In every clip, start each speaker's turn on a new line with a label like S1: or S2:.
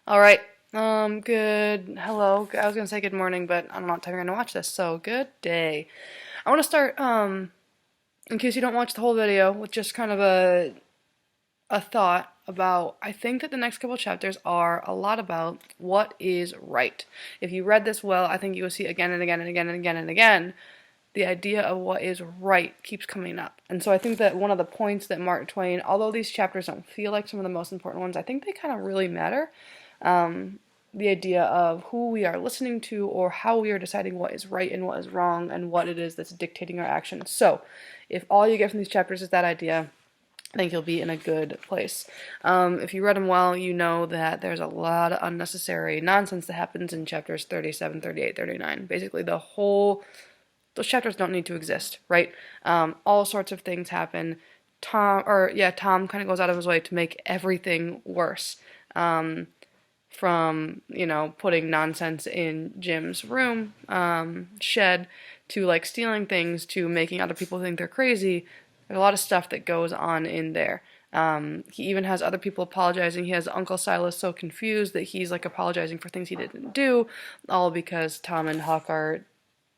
S1: All right. Good. Hello. I was gonna say good morning, but I don't know what time you're gonna watch this. So good day. I want to start, in case you don't watch the whole video, with just kind of a thought about. I think that the next couple chapters are a lot about what is right. If you read this well, I think you will see again and again and again and again and again the idea of what is right keeps coming up. And so I think that one of the points that Mark Twain, although these chapters don't feel like some of the most important ones, I think they kind of really matter. The idea of who we are listening to or how we are deciding what is right and what is wrong and what it is that's dictating our actions. So, if all you get from these chapters is that idea, I think you'll be in a good place. If you read them well, you know that there's a lot of unnecessary nonsense that happens in chapters 37, 38, 39. Basically, those chapters don't need to exist, right? All sorts of things happen. Tom kind of goes out of his way to make everything worse. From, putting nonsense in Jim's room, shed, to like stealing things, to making other people think they're crazy. There's a lot of stuff that goes on in there. He even has other people apologizing. He has Uncle Silas so confused that he's like apologizing for things he didn't do, all because Tom and Huck are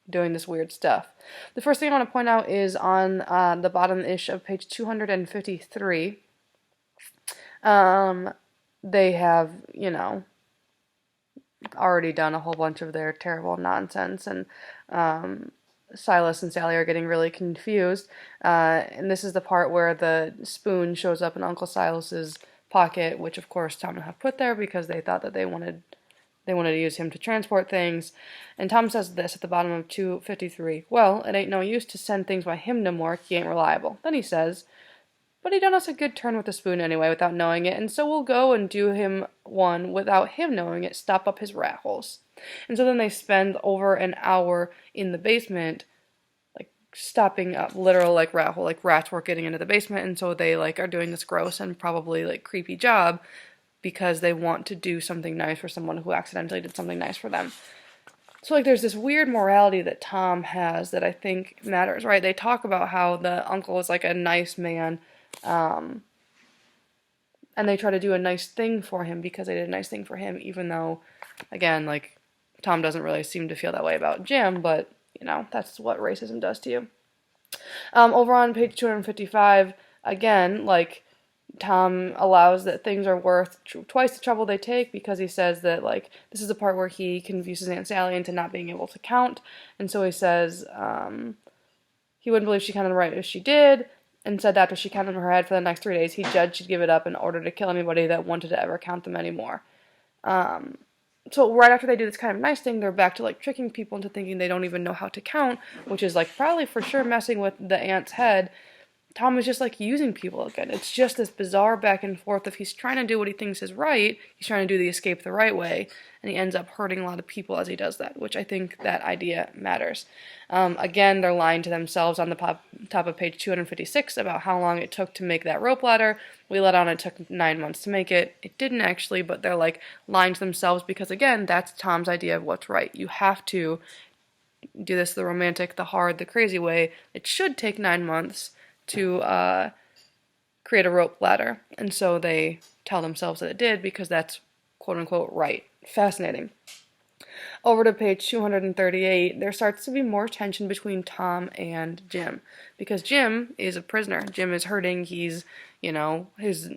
S1: doing this weird stuff. The first thing I want to point out is on the bottom-ish of page 253. They have, already done a whole bunch of their terrible nonsense, and Silas and Sally are getting really confused. And this is the part where the spoon shows up in Uncle Silas's pocket, which of course Tom and Huck put there because they thought that they wanted to use him to transport things. And Tom says this at the bottom of 253. Well, it ain't no use to send things by him no more. He ain't reliable. Then he says, but he done us a good turn with the spoon anyway without knowing it, and so we'll go and do him one without him knowing it, stop up his rat holes. And so then they spend over an hour in the basement, like stopping up literal like rat hole, like rats were getting into the basement, and so they like are doing this gross and probably like creepy job because they want to do something nice for someone who accidentally did something nice for them. So like there's this weird morality that Tom has that I think matters, right? They talk about how the uncle is like a nice man, and they try to do a nice thing for him because they did a nice thing for him, even though, again, like, Tom doesn't really seem to feel that way about Jim, but, that's what racism does to you. Over on page 255, again, like, Tom allows that things are worth twice the trouble they take because he says that, like, this is the part where he confuses Aunt Sally into not being able to count, and so he says, he wouldn't believe she counted right if she did, and said that after she counted in her head for the next 3 days, he judged she'd give it up in order to kill anybody that wanted to ever count them anymore. So right after they do this kind of nice thing, they're back to like tricking people into thinking they don't even know how to count, which is like probably for sure messing with the aunt's head. Tom is just like using people again. It's just this bizarre back and forth of he's trying to do what he thinks is right, he's trying to do the escape the right way, and he ends up hurting a lot of people as he does that, which I think that idea matters. Again, they're lying to themselves on the top of page 256 about how long it took to make that rope ladder. We let on it took 9 months to make it. It didn't actually, but they're like lying to themselves because, again, that's Tom's idea of what's right. You have to do this the romantic, the hard, the crazy way. It should take 9 months to create a rope ladder, and so they tell themselves that it did because that's quote-unquote right. Fascinating. Over to page 238, there starts to be more tension between Tom and Jim, because Jim is a prisoner. Jim is hurting. He's, his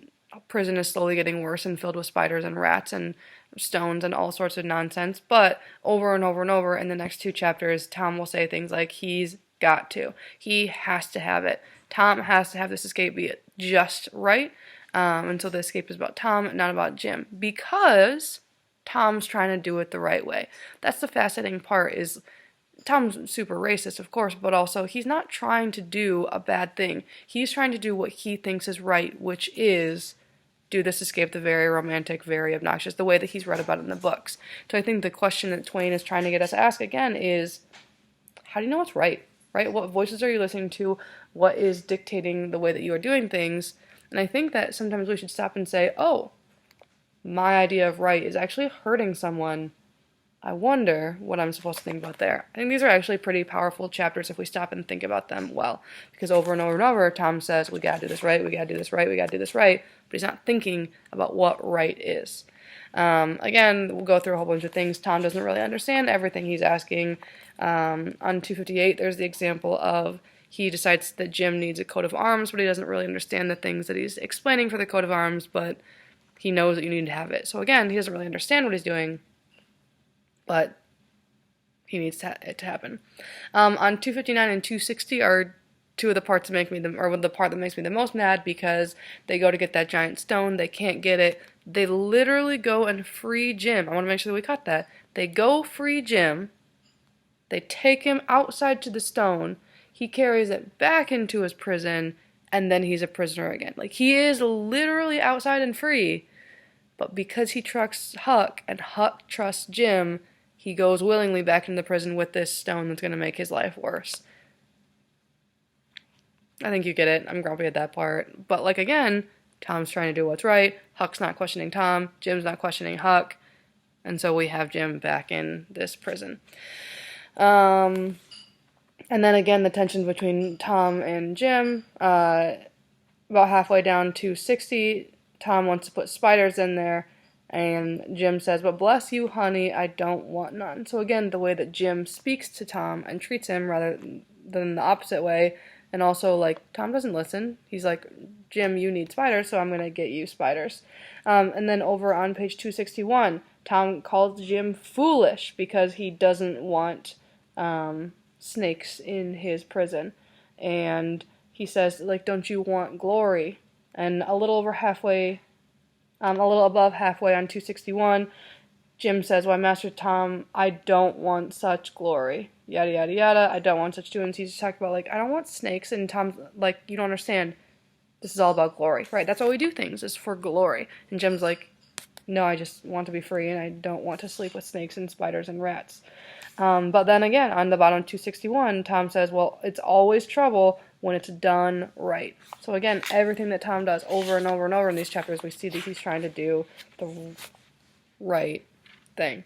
S1: prison is slowly getting worse and filled with spiders and rats and stones and all sorts of nonsense, but over and over and over in the next 2 chapters, Tom will say things like he's got to. He has to have it. Tom has to have this escape be just right. And so the escape is about Tom, not about Jim. Because Tom's trying to do it the right way. That's the fascinating part is Tom's super racist, of course, but also he's not trying to do a bad thing. He's trying to do what he thinks is right, which is do this escape the very romantic, very obnoxious, the way that he's read about it in the books. So I think the question that Twain is trying to get us to ask again is, how do you know what's right? Right? What voices are you listening to? What is dictating the way that you are doing things? And I think that sometimes we should stop and say, oh, my idea of right is actually hurting someone. I wonder what I'm supposed to think about there. I think these are actually pretty powerful chapters if we stop and think about them well. Because over and over and over, Tom says, we gotta do this right, we gotta do this right, we gotta do this right. But he's not thinking about what right is. Again, we'll go through a whole bunch of things. Tom doesn't really understand everything he's asking. On 258, there's the example of he decides that Jim needs a coat of arms, but he doesn't really understand the things that he's explaining for the coat of arms, but he knows that you need to have it. So again, he doesn't really understand what he's doing, but he needs it to happen. On 259 and 260 are two of the parts that make me the part that makes me the most mad, because they go to get that giant stone, they can't get it. They literally go and free Jim. I want to make sure that we cut that. They go free Jim. They take him outside to the stone. He carries it back into his prison, and then he's a prisoner again. Like, he is literally outside and free, but because he trusts Huck and Huck trusts Jim, he goes willingly back into the prison with this stone that's going to make his life worse. I think you get it. I'm grumpy at that part. But, like, again, Tom's trying to do what's right. Huck's not questioning Tom. Jim's not questioning Huck. And so we have Jim back in this prison. And then again, the tension between Tom and Jim. About halfway down to 60, Tom wants to put spiders in there. And Jim says, "But bless you, honey, I don't want none." So again, the way that Jim speaks to Tom and treats him rather than the opposite way. And also, like, Tom doesn't listen. He's like, "Jim, you need spiders, so I'm going to get you spiders." And then over on page 261, Tom calls Jim foolish because he doesn't want snakes in his prison. And he says, like, "Don't you want glory?" And a little above halfway on 261, Jim says, "Why, Master Tom, I don't want such glory. Yada, yada, yada. I don't want such doings." He's talking about, like, I don't want snakes. And Tom's like, "You don't understand. This is all about glory." Right? That's why we do things, is for glory. And Jim's like, "No, I just want to be free, and I don't want to sleep with snakes and spiders and rats." But then again, on the bottom 261, Tom says, "Well, it's always trouble when it's done right." So again, everything that Tom does over and over and over in these chapters, we see that he's trying to do the right thing.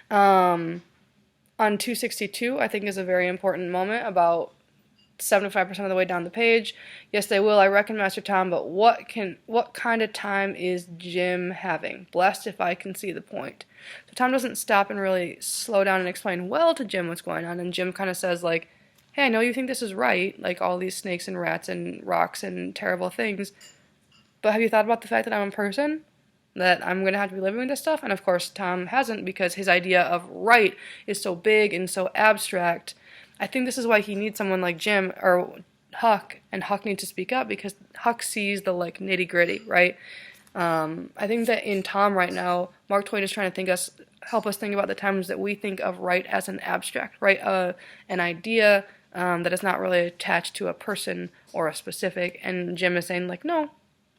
S1: On 262, I think is a very important moment, about 75% of the way down the page. "Yes, they will, I reckon, Master Tom, but what kind of time is Jim having? Blessed if I can see the point." So Tom doesn't stop and really slow down and explain well to Jim what's going on, and Jim kind of says, like, "Hey, I know you think this is right, like all these snakes and rats and rocks and terrible things, but have you thought about the fact that I'm a person? That I'm going to have to be living with this stuff?" And of course, Tom hasn't, because his idea of right is so big and so abstract. I think this is why he needs someone like Jim or Huck, and Huck needs to speak up, because Huck sees the, like, nitty-gritty, right? I think that in Tom right now, Mark Twain is trying to help us think about the times that we think of right as an abstract, right? An idea that is not really attached to a person or a specific. And Jim is saying, like, no,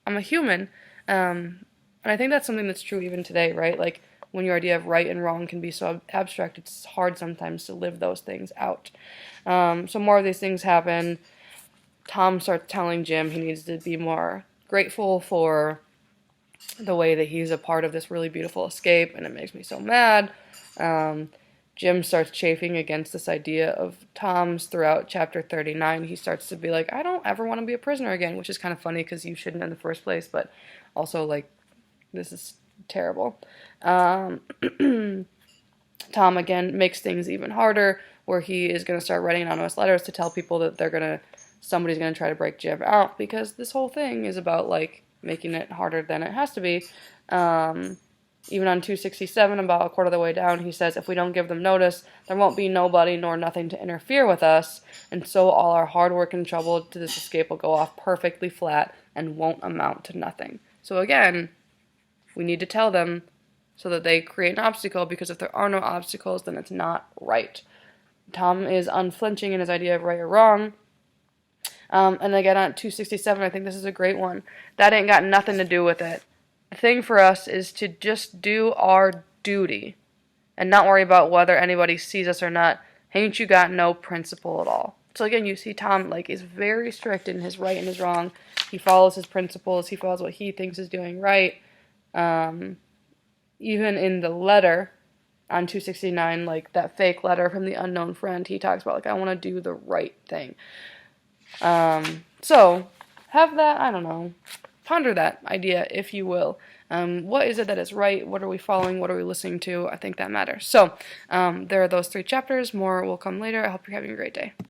S1: I'm a human. And I think that's something that's true even today, right? Like, when your idea of right and wrong can be so abstract, it's hard sometimes to live those things out. So more of these things happen. Tom starts telling Jim he needs to be more grateful for the way that he's a part of this really beautiful escape, and it makes me so mad. Jim starts chafing against this idea of Tom's throughout chapter 39. He starts to be like, "I don't ever want to be a prisoner again," which is kind of funny because you shouldn't in the first place, but also, like, this is terrible. Tom Tom again makes things even harder, where he is going to start writing anonymous letters to tell people that somebody's going to try to break Jim out, because this whole thing is about, like, making it harder than it has to be. Even on 267, about a quarter of the way down, he says, "If we don't give them notice, there won't be nobody nor nothing to interfere with us, and so all our hard work and trouble to this escape will go off perfectly flat and won't amount to nothing." So again, we need to tell them so that they create an obstacle, because if there are no obstacles, then it's not right. Tom is unflinching in his idea of right or wrong. And again, on 267, I think this is a great one. "That ain't got nothing to do with it. The thing for us is to just do our duty and not worry about whether anybody sees us or not. Ain't you got no principle at all." So again, you see Tom, like, is very strict in his right and his wrong. He follows his principles. He follows what he thinks is doing right. Even in the letter on 269, like, that fake letter from the unknown friend, he talks about, like, I want to do the right thing. So have that, I don't know, ponder that idea, if you will. What is it that is right? What are we following? What are we listening to? I think that matters. So there are those 3 chapters. More will come later. I hope you're having a great day.